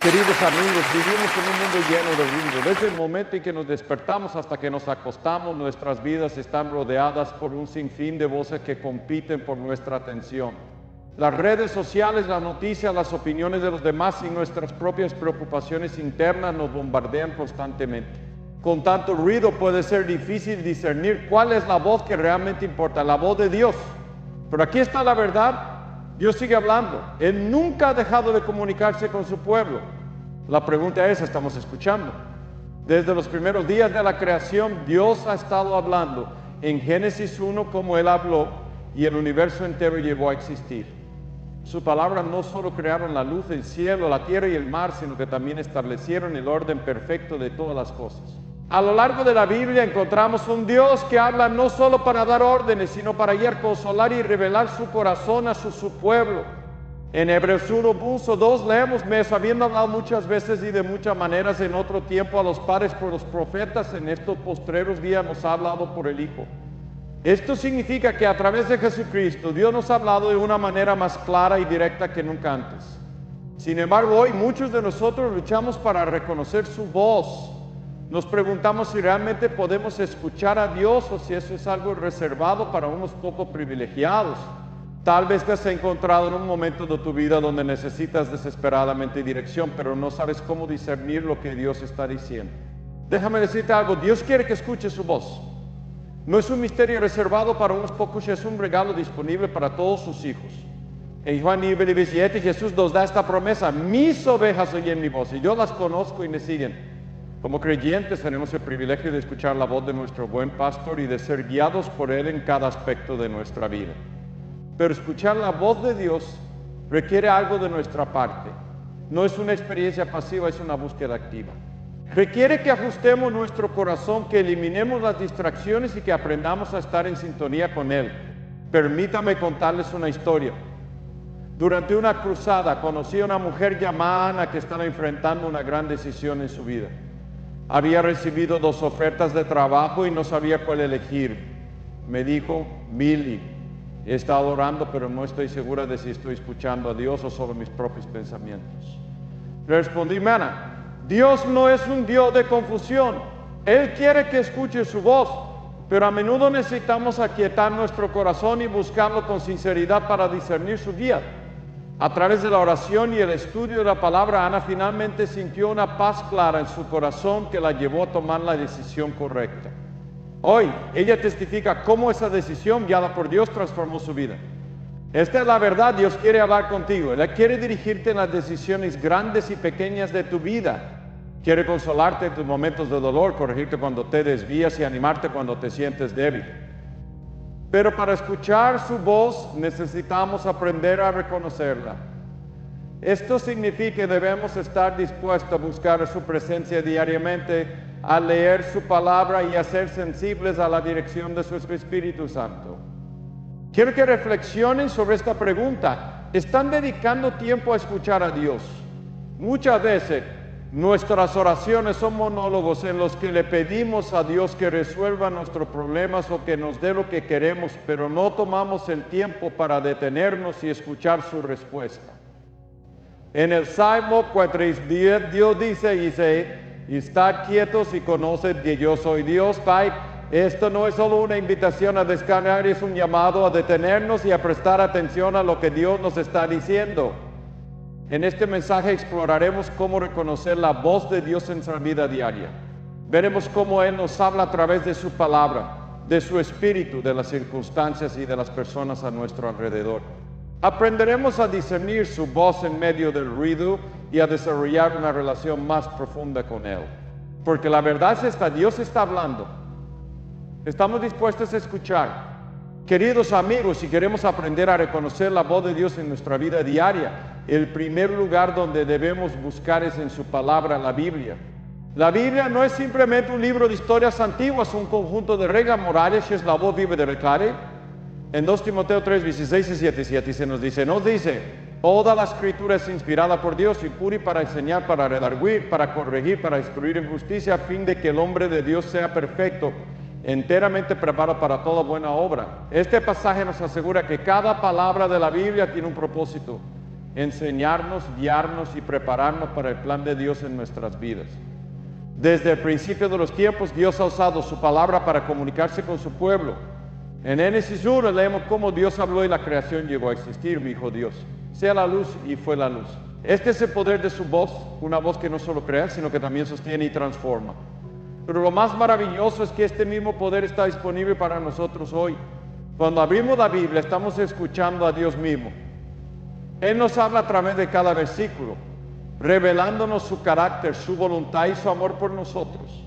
Queridos amigos, vivimos en un mundo lleno de ruido. Desde el momento en que nos despertamos hasta que nos acostamos, nuestras vidas están rodeadas por un sinfín de voces que compiten por nuestra atención. Las redes sociales, las noticias, las opiniones de los demás y nuestras propias preocupaciones internas nos bombardean constantemente. Con tanto ruido puede ser difícil discernir cuál es la voz que realmente importa, la voz de Dios. Pero aquí está la verdad. Dios sigue hablando. Él nunca ha dejado de comunicarse con su pueblo. La pregunta es, ¿estamos escuchando? Desde los primeros días de la creación, Dios ha estado hablando. En Génesis 1, como Él habló, y el universo entero llegó a existir. Su palabra no solo crearon la luz, el cielo, la tierra y el mar, sino que también establecieron el orden perfecto de todas las cosas. A lo largo de la Biblia encontramos un Dios que habla no solo para dar órdenes, sino para guiar, consolar y revelar su corazón a su pueblo. En Hebreos 1, 2 leemos, habiendo hablado muchas veces y de muchas maneras en otro tiempo a los padres por los profetas, en estos postreros días nos ha hablado por el Hijo. Esto significa que a través de Jesucristo, Dios nos ha hablado de una manera más clara y directa que nunca antes. Sin embargo, hoy muchos de nosotros luchamos para reconocer su voz. Nos preguntamos si realmente podemos escuchar a Dios o si eso es algo reservado para unos pocos privilegiados. Tal vez te has encontrado en un momento de tu vida donde necesitas desesperadamente dirección, pero no sabes cómo discernir lo que Dios está diciendo. Déjame decirte algo, Dios quiere que escuches su voz. No es un misterio reservado para unos pocos, es un regalo disponible para todos sus hijos. En Juan 9:17 Jesús nos da esta promesa: mis ovejas oyen mi voz y yo las conozco y me siguen. Como creyentes tenemos el privilegio de escuchar la voz de nuestro buen pastor y de ser guiados por Él en cada aspecto de nuestra vida. Pero escuchar la voz de Dios requiere algo de nuestra parte. No es una experiencia pasiva, es una búsqueda activa. Requiere que ajustemos nuestro corazón, que eliminemos las distracciones y que aprendamos a estar en sintonía con Él. Permítame contarles una historia. Durante una cruzada conocí a una mujer llamada Ana que estaba enfrentando una gran decisión en su vida. Había recibido 2 ofertas de trabajo y no sabía cuál elegir. Me dijo, Billy, he estado orando, pero no estoy segura de si estoy escuchando a Dios o solo mis propios pensamientos. Le respondí, Ana, Dios no es un Dios de confusión. Él quiere que escuche su voz, pero a menudo necesitamos aquietar nuestro corazón y buscarlo con sinceridad para discernir su guía. A través de la oración y el estudio de la palabra, Ana finalmente sintió una paz clara en su corazón que la llevó a tomar la decisión correcta. Hoy, ella testifica cómo esa decisión, guiada por Dios, transformó su vida. Esta es la verdad, Dios quiere hablar contigo. Él quiere dirigirte en las decisiones grandes y pequeñas de tu vida. Quiere consolarte en tus momentos de dolor, corregirte cuando te desvías y animarte cuando te sientes débil. Pero para escuchar su voz necesitamos aprender a reconocerla. Esto significa que debemos estar dispuestos a buscar su presencia diariamente, a leer su palabra y a ser sensibles a la dirección de su Espíritu Santo. Quiero que reflexionen sobre esta pregunta. ¿Están dedicando tiempo a escuchar a Dios? Muchas veces nuestras oraciones son monólogos en los que le pedimos a Dios que resuelva nuestros problemas o que nos dé lo que queremos, pero no tomamos el tiempo para detenernos y escuchar su respuesta. En el Salmo 4:10 Dios dice, estad quietos y conoced que yo soy Dios. Pai, esto no es solo una invitación a descansar, es un llamado a detenernos y a prestar atención a lo que Dios nos está diciendo. En este mensaje exploraremos cómo reconocer la voz de Dios en nuestra vida diaria. Veremos cómo Él nos habla a través de su palabra, de su espíritu, de las circunstancias y de las personas a nuestro alrededor. Aprenderemos a discernir su voz en medio del ruido y a desarrollar una relación más profunda con Él. Porque la verdad es esta, Dios está hablando. Estamos dispuestos a escuchar. Queridos amigos, si queremos aprender a reconocer la voz de Dios en nuestra vida diaria, el primer lugar donde debemos buscar es en su palabra, la Biblia. La Biblia no es simplemente un libro de historias antiguas, un conjunto de reglas morales, es la voz viva de reclare. En 2 Timoteo 3:16 y 17 se nos dice, toda la escritura es inspirada por Dios y pura para enseñar, para redarguir, para corregir, para instruir en justicia, a fin de que el hombre de Dios sea perfecto, enteramente preparado para toda buena obra. Este pasaje nos asegura que cada palabra de la Biblia tiene un propósito. enseñarnos, guiarnos y prepararnos para el plan de Dios en nuestras vidas. Desde el principio de los tiempos, Dios ha usado su palabra para comunicarse con su pueblo. En Génesis 1 leemos cómo Dios habló y la creación llegó a existir, dijo Dios. Sea la luz y fue la luz. Este es el poder de su voz, una voz que no solo crea, sino que también sostiene y transforma. Pero lo más maravilloso es que este mismo poder está disponible para nosotros hoy. Cuando abrimos la Biblia, estamos escuchando a Dios mismo. Él nos habla a través de cada versículo, revelándonos su carácter, su voluntad y su amor por nosotros.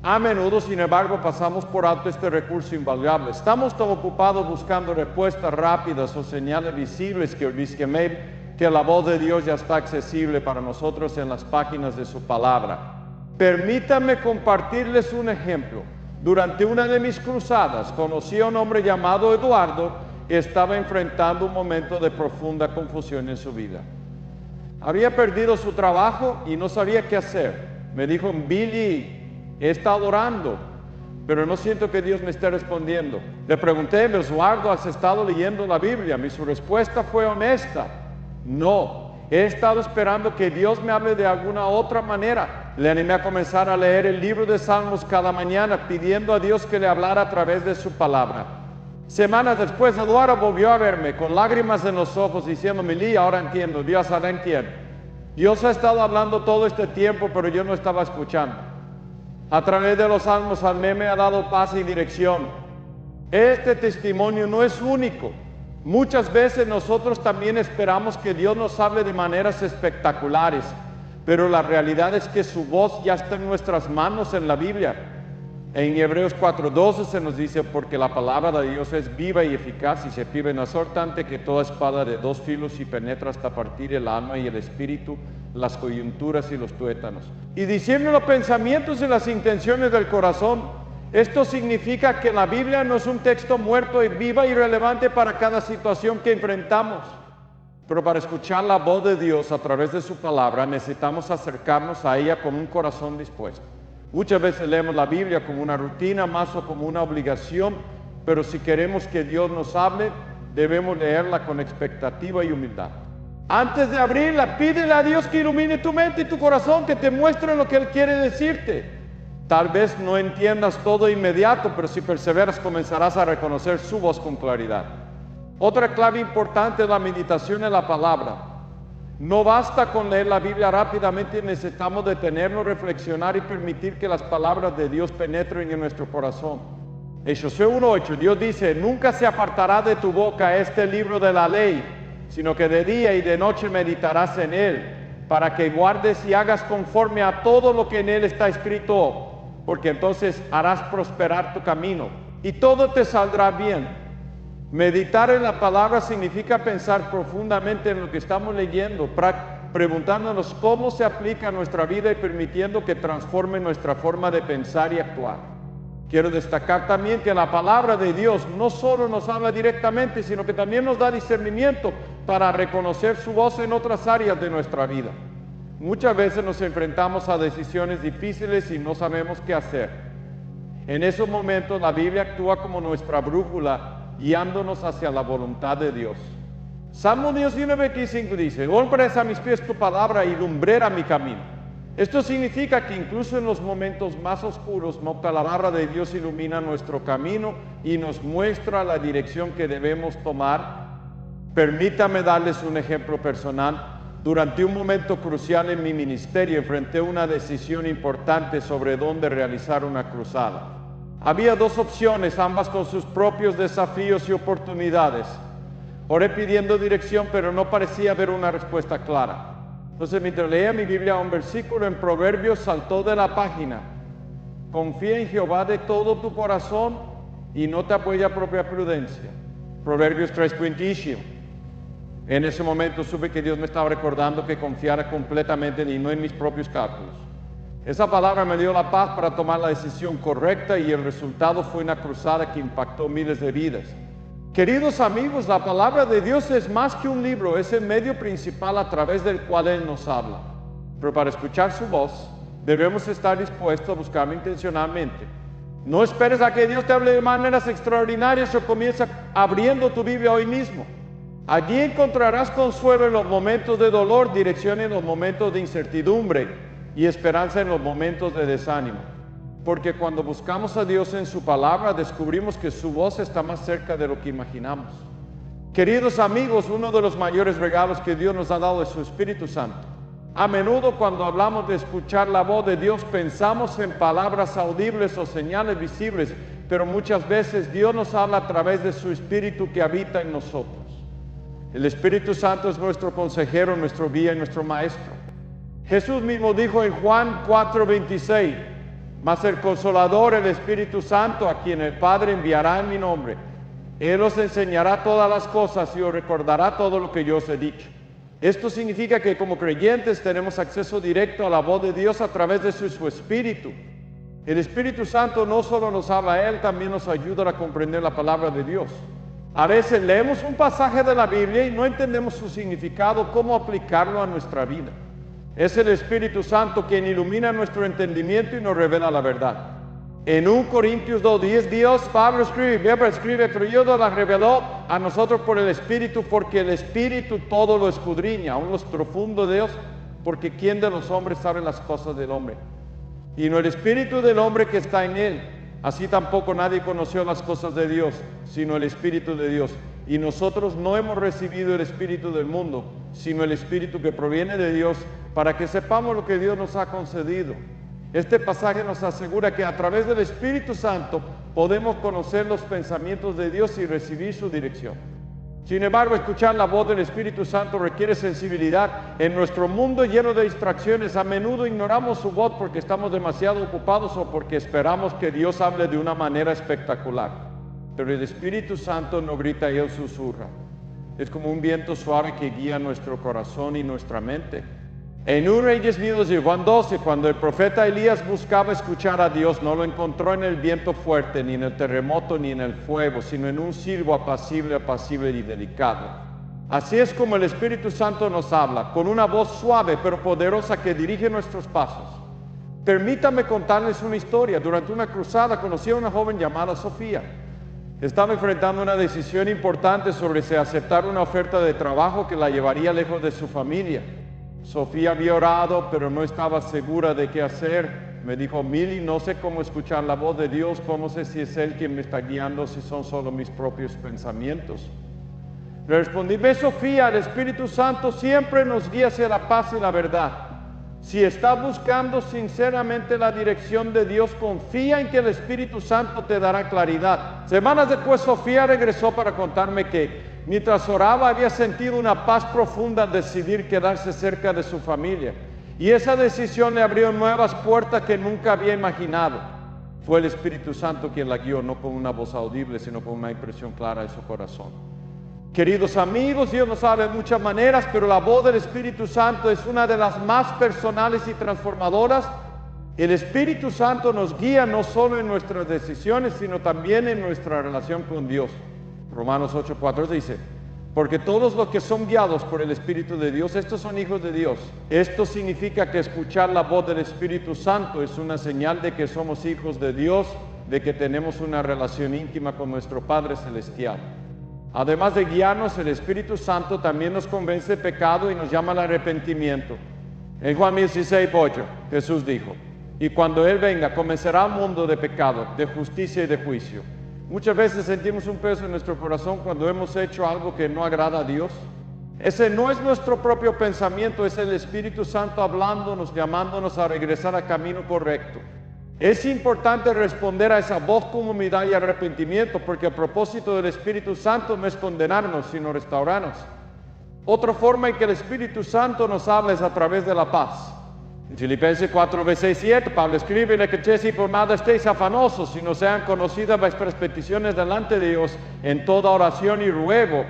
A menudo, sin embargo, pasamos por alto este recurso invaluable. Estamos tan ocupados buscando respuestas rápidas o señales visibles que la voz de Dios ya está accesible para nosotros en las páginas de su palabra. Permítanme compartirles un ejemplo. Durante una de mis cruzadas, conocí a un hombre llamado Eduardo que estaba enfrentando un momento de profunda confusión en su vida. Había perdido su trabajo y no sabía qué hacer. Me dijo: Billy, he estado orando, pero no siento que Dios me esté respondiendo. Le pregunté: Eduardo, ¿has estado leyendo la Biblia? Su respuesta fue honesta: no. He estado esperando que Dios me hable de alguna otra manera. Le animé a comenzar a leer el libro de Salmos cada mañana, pidiendo a Dios que le hablara a través de su palabra. Semanas después, Eduardo volvió a verme con lágrimas en los ojos, diciéndome: Lee, ahora entiendo, Dios ahora entiende. Dios ha estado hablando todo este tiempo, pero yo no estaba escuchando. A través de los Salmos, me ha dado paz y dirección. Este testimonio no es único. Muchas veces nosotros también esperamos que Dios nos hable de maneras espectaculares, pero la realidad es que su voz ya está en nuestras manos en la Biblia. En Hebreos 4:12 se nos dice: porque la palabra de Dios es viva y eficaz y se más cortante que toda espada de dos filos y penetra hasta partir el alma y el espíritu, las coyunturas y los tuétanos, y discierne los pensamientos y las intenciones del corazón. Esto significa que la Biblia no es un texto muerto y viva y relevante para cada situación que enfrentamos. Pero para escuchar la voz de Dios a través de su palabra, necesitamos acercarnos a ella con un corazón dispuesto. Muchas veces leemos la Biblia como una rutina más o como una obligación, pero si queremos que Dios nos hable, debemos leerla con expectativa y humildad. Antes de abrirla, pídele a Dios que ilumine tu mente y tu corazón, que te muestre lo que Él quiere decirte. Tal vez no entiendas todo de inmediato, pero si perseveras comenzarás a reconocer su voz con claridad. Otra clave importante es la meditación en la palabra. No basta con leer la Biblia rápidamente, necesitamos detenernos, reflexionar y permitir que las palabras de Dios penetren en nuestro corazón. En Josué 1:8, Dios dice: nunca se apartará de tu boca este libro de la ley, sino que de día y de noche meditarás en él, para que guardes y hagas conforme a todo lo que en él está escrito, porque entonces harás prosperar tu camino y todo te saldrá bien. Meditar en la palabra significa pensar profundamente en lo que estamos leyendo, preguntándonos cómo se aplica a nuestra vida y permitiendo que transforme nuestra forma de pensar y actuar. Quiero destacar también que la palabra de Dios no solo nos habla directamente, sino que también nos da discernimiento para reconocer su voz en otras áreas de nuestra vida. Muchas veces nos enfrentamos a decisiones difíciles y no sabemos qué hacer. En esos momentos la Biblia actúa como nuestra brújula, guiándonos hacia la voluntad de Dios. Salmo 19:25 dice: lámpara a mis pies tu palabra y lumbrera mi camino. Esto significa que incluso en los momentos más oscuros, la palabra de Dios ilumina nuestro camino y nos muestra la dirección que debemos tomar. Permítame darles un ejemplo personal. Durante un momento crucial en mi ministerio, enfrenté una decisión importante sobre dónde realizar una cruzada. Había dos opciones, ambas con sus propios desafíos y oportunidades. Oré pidiendo dirección, pero no parecía haber una respuesta clara. Entonces, mientras leía mi Biblia, un versículo en Proverbios saltó de la página: confía en Jehová de todo tu corazón y no te apoya a propia prudencia. Proverbios 3:20. En ese momento supe que Dios me estaba recordando que confiara completamente en Él y no en mis propios cálculos. Esa palabra me dio la paz para tomar la decisión correcta y el resultado fue una cruzada que impactó miles de vidas. Queridos amigos, la palabra de Dios es más que un libro, es el medio principal a través del cual Él nos habla. Pero para escuchar su voz, debemos estar dispuestos a buscarlo intencionalmente. No esperes a que Dios te hable de maneras extraordinarias o comienza abriendo tu Biblia hoy mismo. Allí encontrarás consuelo en los momentos de dolor, dirección en los momentos de incertidumbre y esperanza en los momentos de desánimo. Porque cuando buscamos a Dios en su palabra, descubrimos que su voz está más cerca de lo que imaginamos. Queridos amigos, uno de los mayores regalos que Dios nos ha dado es su Espíritu Santo. A menudo cuando hablamos de escuchar la voz de Dios, pensamos en palabras audibles o señales visibles, pero muchas veces Dios nos habla a través de su Espíritu que habita en nosotros. El Espíritu Santo es nuestro consejero, nuestro guía y nuestro maestro. Jesús mismo dijo en Juan 4:26, mas el Consolador, el Espíritu Santo, a quien el Padre enviará en mi nombre, Él os enseñará todas las cosas y os recordará todo lo que yo os he dicho. Esto significa que como creyentes tenemos acceso directo a la voz de Dios a través de su Espíritu. El Espíritu Santo no solo nos habla a Él, también nos ayuda a comprender la palabra de Dios. A veces leemos un pasaje de la Biblia y no entendemos su significado, cómo aplicarlo a nuestra vida. Es el Espíritu Santo quien ilumina nuestro entendimiento y nos revela la verdad. En 1 Corintios 2:10, Dios, Pablo escribe, pero Dios nos la reveló a nosotros por el Espíritu, porque el Espíritu todo lo escudriña, aún los profundos de Dios, porque ¿quién de los hombres sabe las cosas del hombre? Y no el Espíritu del hombre que está en él. Así tampoco nadie conoció las cosas de Dios, sino el Espíritu de Dios. Y nosotros no hemos recibido el Espíritu del mundo, sino el Espíritu que proviene de Dios, para que sepamos lo que Dios nos ha concedido. Este pasaje nos asegura que a través del Espíritu Santo podemos conocer los pensamientos de Dios y recibir su dirección. Sin embargo, escuchar la voz del Espíritu Santo requiere sensibilidad. En nuestro mundo lleno de distracciones, a menudo ignoramos su voz porque estamos demasiado ocupados o porque esperamos que Dios hable de una manera espectacular. Pero el Espíritu Santo no grita y Él susurra. Es como un viento suave que guía nuestro corazón y nuestra mente. En 1 Reyes 12, cuando el profeta Elías buscaba escuchar a Dios, no lo encontró en el viento fuerte, ni en el terremoto, ni en el fuego, sino en un silbo apacible y delicado. Así es como el Espíritu Santo nos habla, con una voz suave pero poderosa que dirige nuestros pasos. Permítame contarles una historia. Durante una cruzada conocí a una joven llamada Sofía. Estaba enfrentando una decisión importante sobre si aceptar una oferta de trabajo que la llevaría lejos de su familia. Sofía había orado, pero no estaba segura de qué hacer. Me dijo, Mili, no sé cómo escuchar la voz de Dios, cómo sé si es Él quien me está guiando, si son solo mis propios pensamientos. Le respondí, ve Sofía, el Espíritu Santo siempre nos guía hacia la paz y la verdad. Si está buscando sinceramente la dirección de Dios, confía en que el Espíritu Santo te dará claridad. Semanas después, Sofía regresó para contarme que mientras oraba había sentido una paz profunda al decidir quedarse cerca de su familia. Y esa decisión le abrió nuevas puertas que nunca había imaginado. Fue el Espíritu Santo quien la guió, no con una voz audible, sino con una impresión clara de su corazón. Queridos amigos, Dios nos habla de muchas maneras, pero la voz del Espíritu Santo es una de las más personales y transformadoras. El Espíritu Santo nos guía no solo en nuestras decisiones, sino también en nuestra relación con Dios. Romanos 8:4 dice, porque todos los que son guiados por el Espíritu de Dios, estos son hijos de Dios. Esto significa que escuchar la voz del Espíritu Santo es una señal de que somos hijos de Dios, de que tenemos una relación íntima con nuestro Padre Celestial. Además de guiarnos, el Espíritu Santo también nos convence de pecado y nos llama al arrepentimiento. En Juan 16:8, Jesús dijo, y cuando Él venga, convencerá al mundo de pecado, de justicia y de juicio. Muchas veces sentimos un peso en nuestro corazón cuando hemos hecho algo que no agrada a Dios. Ese no es nuestro propio pensamiento, es el Espíritu Santo hablándonos, llamándonos a regresar al camino correcto. Es importante responder a esa voz con humildad y arrepentimiento, porque el propósito del Espíritu Santo no es condenarnos, sino restaurarnos. Otra forma en que el Espíritu Santo nos habla es a través de la paz. En Filipenses 4:6-7, Pablo escribe, le que si por nada estéis afanosos, sino sean conocidas vuestras peticiones delante de Dios en toda oración y ruego,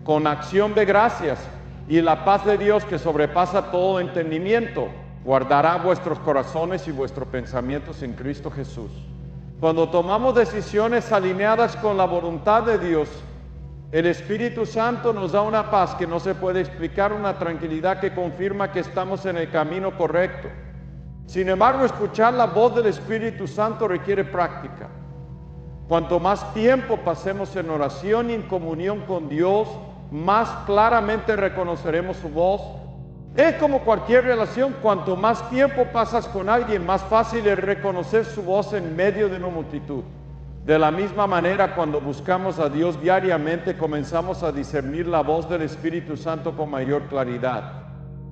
con acción de gracias, y la paz de Dios que sobrepasa todo entendimiento, guardará vuestros corazones y vuestros pensamientos en Cristo Jesús. Cuando tomamos decisiones alineadas con la voluntad de Dios, el Espíritu Santo nos da una paz que no se puede explicar, una tranquilidad que confirma que estamos en el camino correcto. Sin embargo, escuchar la voz del Espíritu Santo requiere práctica. Cuanto más tiempo pasemos en oración y en comunión con Dios, más claramente reconoceremos su voz. Es como cualquier relación, cuanto más tiempo pasas con alguien, más fácil es reconocer su voz en medio de una multitud. De la misma manera, cuando buscamos a Dios diariamente, comenzamos a discernir la voz del Espíritu Santo con mayor claridad.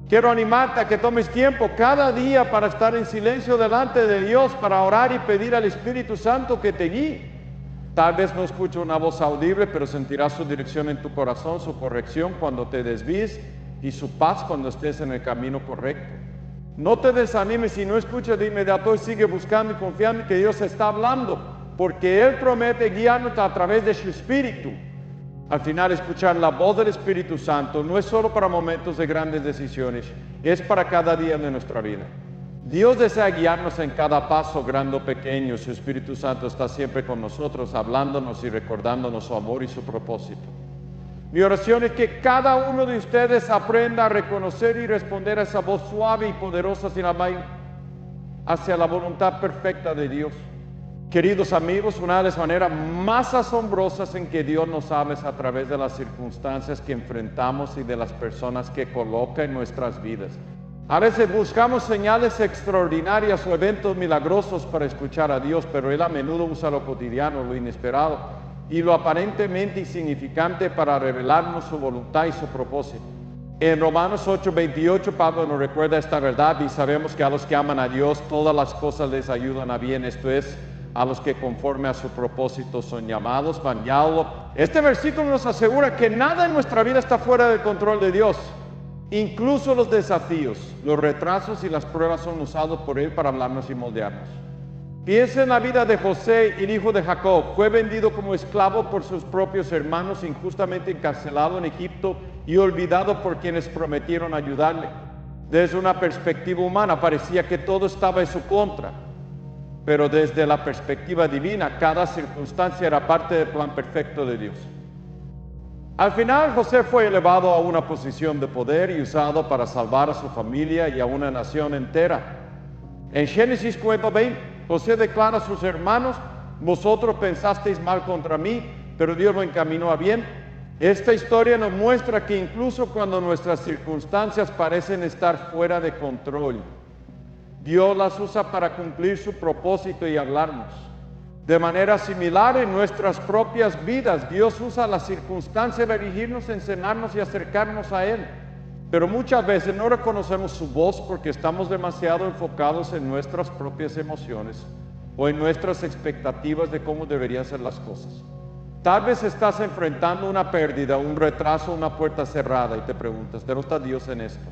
Quiero animarte a que tomes tiempo cada día para estar en silencio delante de Dios, para orar y pedir al Espíritu Santo que te guíe. Tal vez no escuches una voz audible, pero sentirás su dirección en tu corazón, su corrección cuando te desvíes y su paz cuando estés en el camino correcto. No te desanimes si no escuchas de inmediato y sigue buscando y confiando en que Dios está hablando, porque Él promete guiarnos a través de su Espíritu. Al final, escuchar la voz del Espíritu Santo no es solo para momentos de grandes decisiones, es para cada día de nuestra vida. Dios desea guiarnos en cada paso, grande o pequeño. Su Espíritu Santo está siempre con nosotros, hablándonos y recordándonos su amor y su propósito. Mi oración es que cada uno de ustedes aprenda a reconocer y responder a esa voz suave y poderosa hacia la voluntad perfecta de Dios. Queridos amigos, una de las maneras más asombrosas en que Dios nos habla es a través de las circunstancias que enfrentamos y de las personas que coloca en nuestras vidas. A veces buscamos señales extraordinarias o eventos milagrosos para escuchar a Dios, pero Él a menudo usa lo cotidiano, lo inesperado y lo aparentemente insignificante para revelarnos su voluntad y su propósito. En Romanos 8:28 Pablo nos recuerda esta verdad y sabemos que a los que aman a Dios todas las cosas les ayudan a bien, esto es, a los que conforme a su propósito son llamados. Este versículo nos asegura que nada en nuestra vida está fuera del control de Dios. Incluso los desafíos, los retrasos y las pruebas son usados por Él para hablarnos y moldearnos. Piensa en la vida de José, el hijo de Jacob. Fue vendido como esclavo por sus propios hermanos, injustamente encarcelado en Egipto y olvidado por quienes prometieron ayudarle. Desde una perspectiva humana parecía que todo estaba en su contra, pero desde la perspectiva divina, cada circunstancia era parte del plan perfecto de Dios. Al final, José fue elevado a una posición de poder y usado para salvar a su familia y a una nación entera. En Génesis 4:20, José declara a sus hermanos: vosotros pensasteis mal contra mí, pero Dios lo encaminó a bien. Esta historia nos muestra que incluso cuando nuestras circunstancias parecen estar fuera de control, Dios las usa para cumplir su propósito y hablarnos. De manera similar en nuestras propias vidas, Dios usa las circunstancias para dirigirnos, enseñarnos y acercarnos a Él. Pero muchas veces no reconocemos su voz porque estamos demasiado enfocados en nuestras propias emociones o en nuestras expectativas de cómo deberían ser las cosas. Tal vez estás enfrentando una pérdida, un retraso, una puerta cerrada y te preguntas: ¿dónde está Dios en esto?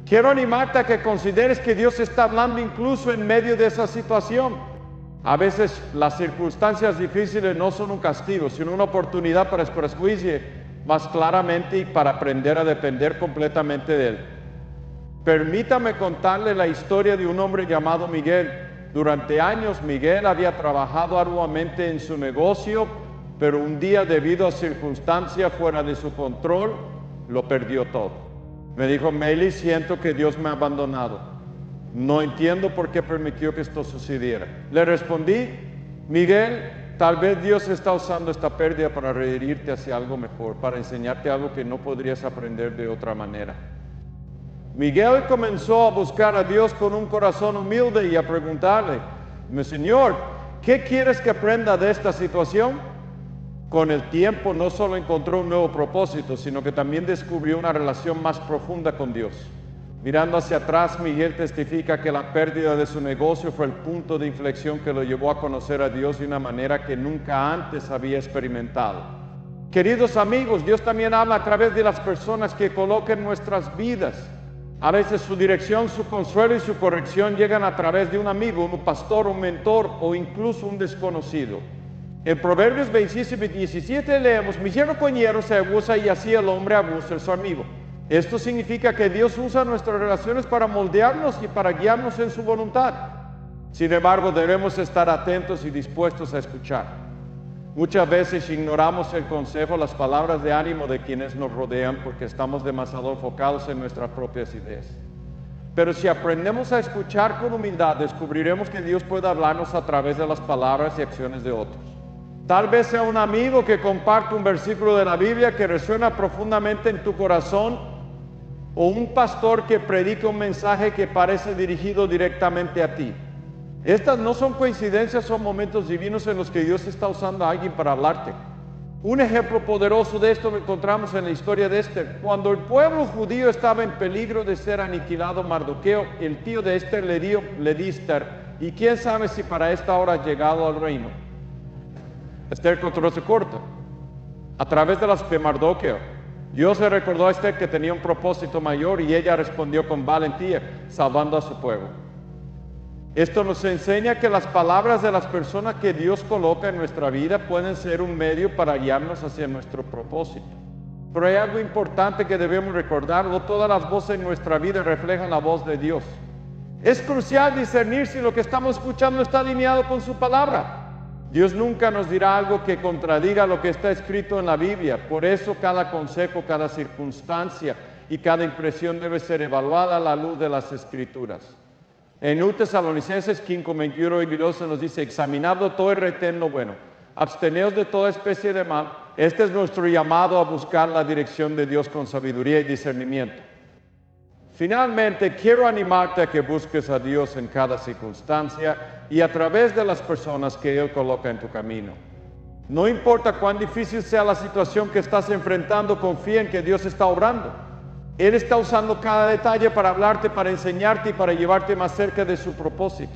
Quiero animarte a que consideres que Dios está hablando incluso en medio de esa situación. A veces las circunstancias difíciles no son un castigo, sino una oportunidad para escudriñar más claramente y para aprender a depender completamente de Él. Permítame contarle la historia de un hombre llamado Miguel. Durante años Miguel había trabajado arduamente en su negocio, pero un día, debido a circunstancias fuera de su control, lo perdió todo. Me dijo: Meili, siento que Dios me ha abandonado. No entiendo por qué permitió que esto sucediera. Le respondí: Miguel, tal vez Dios está usando esta pérdida para redirigirte hacia algo mejor, para enseñarte algo que no podrías aprender de otra manera. Miguel comenzó a buscar a Dios con un corazón humilde y a preguntarle: Señor, ¿qué quieres que aprenda de esta situación? Con el tiempo no solo encontró un nuevo propósito, sino que también descubrió una relación más profunda con Dios. Mirando hacia atrás, Miguel testifica que la pérdida de su negocio fue el punto de inflexión que lo llevó a conocer a Dios de una manera que nunca antes había experimentado. Queridos amigos, Dios también habla a través de las personas que coloca en nuestras vidas. A veces su dirección, su consuelo y su corrección llegan a través de un amigo, un pastor, un mentor o incluso un desconocido. En Proverbios 27:17 leemos: mi yerno coñero se abusa y así el hombre abusa de su amigo. Esto significa que Dios usa nuestras relaciones para moldearnos y para guiarnos en su voluntad. Sin embargo, debemos estar atentos y dispuestos a escuchar. Muchas veces ignoramos el consejo, las palabras de ánimo de quienes nos rodean porque estamos demasiado enfocados en nuestras propias ideas. Pero si aprendemos a escuchar con humildad, descubriremos que Dios puede hablarnos a través de las palabras y acciones de otros. Tal vez sea un amigo que comparte un versículo de la Biblia que resuena profundamente en tu corazón, o un pastor que predica un mensaje que parece dirigido directamente a ti. Estas no son coincidencias, son momentos divinos en los que Dios está usando a alguien para hablarte. Un ejemplo poderoso de esto lo encontramos en la historia de Esther. Cuando el pueblo judío estaba en peligro de ser aniquilado, Mardoqueo, el tío de Esther, le dio Esther, y quién sabe si para esta hora ha llegado al reino. Esther controló se corta. A través de Mardoqueo, Dios le recordó a Esther que tenía un propósito mayor y ella respondió con valentía, salvando a su pueblo. Esto nos enseña que las palabras de las personas que Dios coloca en nuestra vida pueden ser un medio para guiarnos hacia nuestro propósito. Pero hay algo importante que debemos recordar: no todas las voces en nuestra vida reflejan la voz de Dios. Es crucial discernir si lo que estamos escuchando está alineado con su palabra. Dios nunca nos dirá algo que contradiga lo que está escrito en la Biblia. Por eso cada consejo, cada circunstancia y cada impresión debe ser evaluada a la luz de las Escrituras. En 1 Tesalonicenses 5, 21 y 22 nos dice: examinadlo todo y retén lo bueno, absteneos de toda especie de mal. Este es nuestro llamado a buscar la dirección de Dios con sabiduría y discernimiento. Finalmente, quiero animarte a que busques a Dios en cada circunstancia y a través de las personas que Él coloca en tu camino. No importa cuán difícil sea la situación que estás enfrentando, confía en que Dios está obrando. Él está usando cada detalle para hablarte, para enseñarte y para llevarte más cerca de su propósito.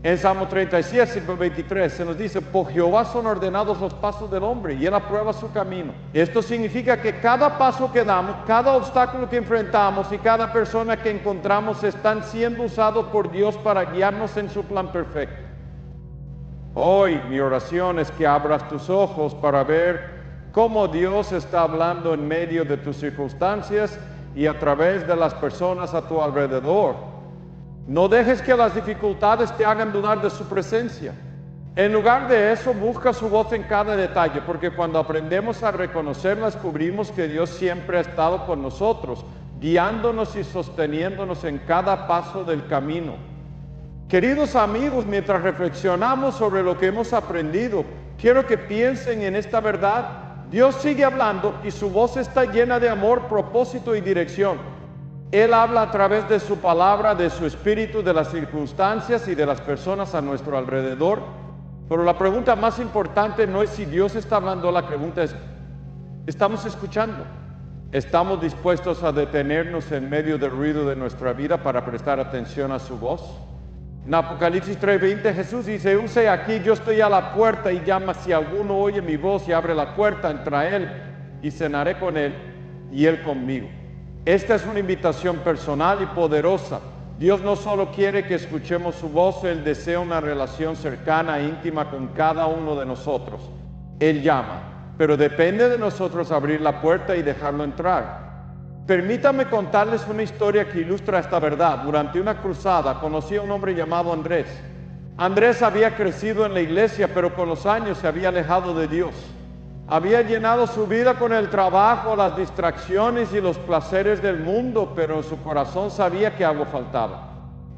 En Salmo 37, 23 se nos dice: por Jehová son ordenados los pasos del hombre y Él aprueba su camino. Esto significa que cada paso que damos, cada obstáculo que enfrentamos y cada persona que encontramos están siendo usados por Dios para guiarnos en su plan perfecto. Hoy mi oración es que abras tus ojos para ver cómo Dios está hablando en medio de tus circunstancias y a través de las personas a tu alrededor. No dejes que las dificultades te hagan dudar de su presencia. En lugar de eso, busca su voz en cada detalle, porque cuando aprendemos a reconocerla, descubrimos que Dios siempre ha estado con nosotros, guiándonos y sosteniéndonos en cada paso del camino. Queridos amigos, mientras reflexionamos sobre lo que hemos aprendido, quiero que piensen en esta verdad. Dios sigue hablando y su voz está llena de amor, propósito y dirección. Él habla a través de su palabra, de su espíritu, de las circunstancias y de las personas a nuestro alrededor. Pero la pregunta más importante no es si Dios está hablando, la pregunta es: ¿estamos escuchando? ¿Estamos dispuestos a detenernos en medio del ruido de nuestra vida para prestar atención a su voz? En Apocalipsis 3:20 Jesús dice: "Use aquí, yo estoy a la puerta y llama, si alguno oye mi voz y abre la puerta, entraré él y cenaré con él y él conmigo". Esta es una invitación personal y poderosa. Dios no solo quiere que escuchemos su voz, Él desea una relación cercana e íntima con cada uno de nosotros. Él llama, pero depende de nosotros abrir la puerta y dejarlo entrar. Permítame contarles una historia que ilustra esta verdad. Durante una cruzada conocí a un hombre llamado Andrés. Andrés había crecido en la iglesia, pero con los años se había alejado de Dios. Había llenado su vida con el trabajo, las distracciones y los placeres del mundo, pero en su corazón sabía que algo faltaba.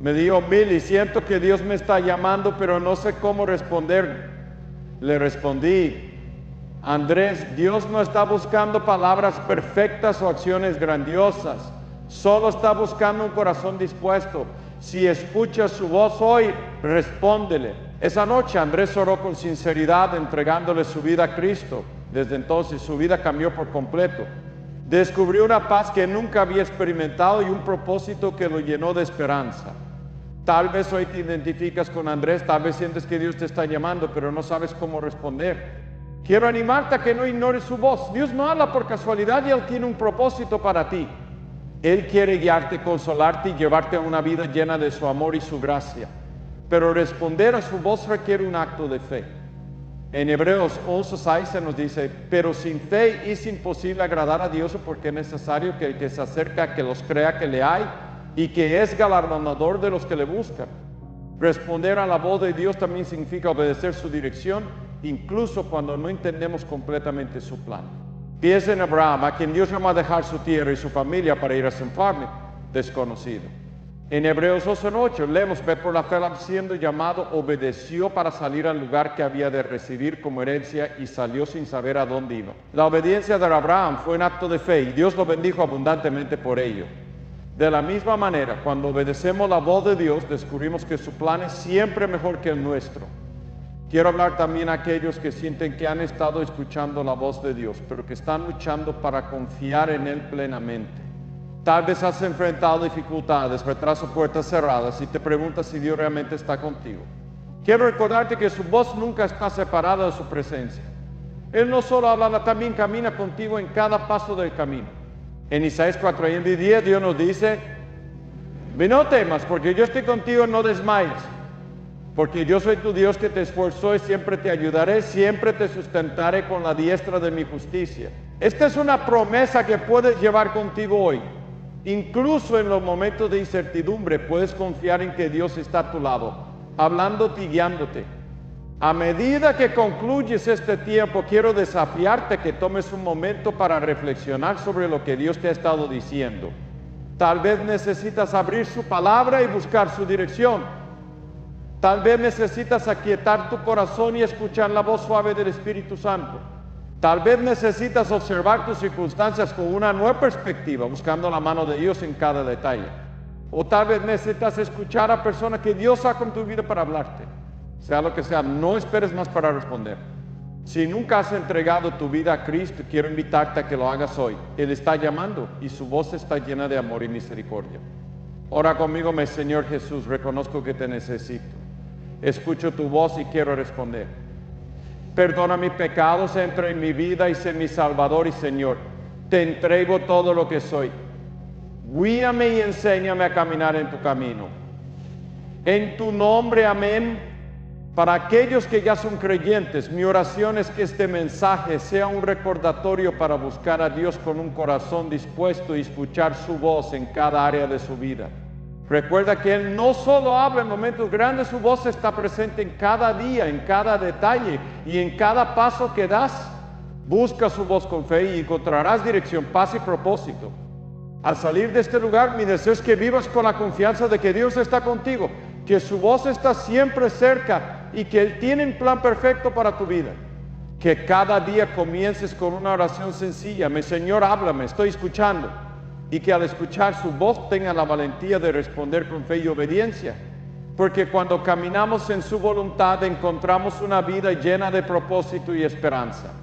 Me dijo: "Billy, siento que Dios me está llamando, pero no sé cómo responder". Le respondí: "Andrés, Dios no está buscando palabras perfectas o acciones grandiosas. Solo está buscando un corazón dispuesto. Si escuchas su voz hoy, respóndele". Esa noche Andrés oró con sinceridad, entregándole su vida a Cristo. Desde entonces su vida cambió por completo. Descubrió una paz que nunca había experimentado y un propósito que lo llenó de esperanza. Tal vez hoy te identificas con Andrés, tal vez sientes que Dios te está llamando, pero no sabes cómo responder. Quiero animarte a que no ignores su voz. Dios no habla por casualidad y Él tiene un propósito para ti. Él quiere guiarte, consolarte y llevarte a una vida llena de su amor y su gracia. Pero responder a su voz requiere un acto de fe. En Hebreos 11:6 se nos dice: "Pero sin fe es imposible agradar a Dios, porque es necesario que el que se acerca a que los crea que le hay y que es galardonador de los que le buscan". Responder a la voz de Dios también significa obedecer su dirección, incluso cuando no entendemos completamente su plan. Piensa en Abraham, a quien Dios llamó a dejar su tierra y su familia para ir a un farm desconocido. En Hebreos 11:8 leemos, ve por la fe siendo llamado, obedeció para salir al lugar que había de recibir como herencia y salió sin saber a dónde iba. La obediencia de Abraham fue un acto de fe y Dios lo bendijo abundantemente por ello. De la misma manera, cuando obedecemos la voz de Dios, descubrimos que su plan es siempre mejor que el nuestro. Quiero hablar también a aquellos que sienten que han estado escuchando la voz de Dios, pero que están luchando para confiar en Él plenamente. Tal vez has enfrentado dificultades, retraso, puertas cerradas y te preguntas si Dios realmente está contigo. Quiero recordarte que su voz nunca está separada de su presencia. Él no solo habla, también camina contigo en cada paso del camino. En Isaías 4:10 Dios nos dice, ve no temas, porque yo estoy contigo, no desmayes. Porque yo soy tu Dios que te esforzó y siempre te ayudaré, siempre te sustentaré con la diestra de mi justicia. Esta es una promesa que puedes llevar contigo hoy. Incluso en los momentos de incertidumbre puedes confiar en que Dios está a tu lado, hablándote y guiándote. A medida que concluyes este tiempo, quiero desafiarte que tomes un momento para reflexionar sobre lo que Dios te ha estado diciendo. Tal vez necesitas abrir su palabra y buscar su dirección. Tal vez necesitas aquietar tu corazón y escuchar la voz suave del Espíritu Santo. Tal vez necesitas observar tus circunstancias con una nueva perspectiva, buscando la mano de Dios en cada detalle. O tal vez necesitas escuchar a personas que Dios saca en tu vida para hablarte. Sea lo que sea, no esperes más para responder. Si nunca has entregado tu vida a Cristo, quiero invitarte a que lo hagas hoy. Él está llamando y su voz está llena de amor y misericordia. Ora conmigo, mi Señor Jesús, reconozco que te necesito. Escucho tu voz y quiero responder. Perdona mis pecados, entra en mi vida y sé mi Salvador y Señor. Te entrego todo lo que soy. Guíame y enséñame a caminar en tu camino. En tu nombre, amén. Para aquellos que ya son creyentes, mi oración es que este mensaje sea un recordatorio para buscar a Dios con un corazón dispuesto y escuchar su voz en cada área de su vida. Recuerda que Él no solo habla en momentos grandes, su voz está presente en cada día, en cada detalle y en cada paso que das. Busca su voz con fe y encontrarás dirección, paz y propósito. Al salir de este lugar, mi deseo es que vivas con la confianza de que Dios está contigo, que su voz está siempre cerca y que Él tiene un plan perfecto para tu vida. Que cada día comiences con una oración sencilla. Mi Señor, háblame, estoy escuchando. Y que al escuchar su voz tenga la valentía de responder con fe y obediencia. Porque cuando caminamos en su voluntad encontramos una vida llena de propósito y esperanza.